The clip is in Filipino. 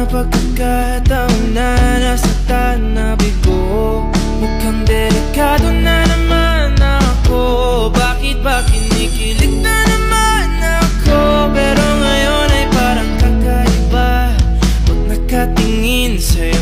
pagkakataon na nasaktan na bigo. Mukhang delikado na naman ako. Bakit ba kinikilig na naman ako? Pero ngayon ay parang kakaiba pag nakatingin sa'yo.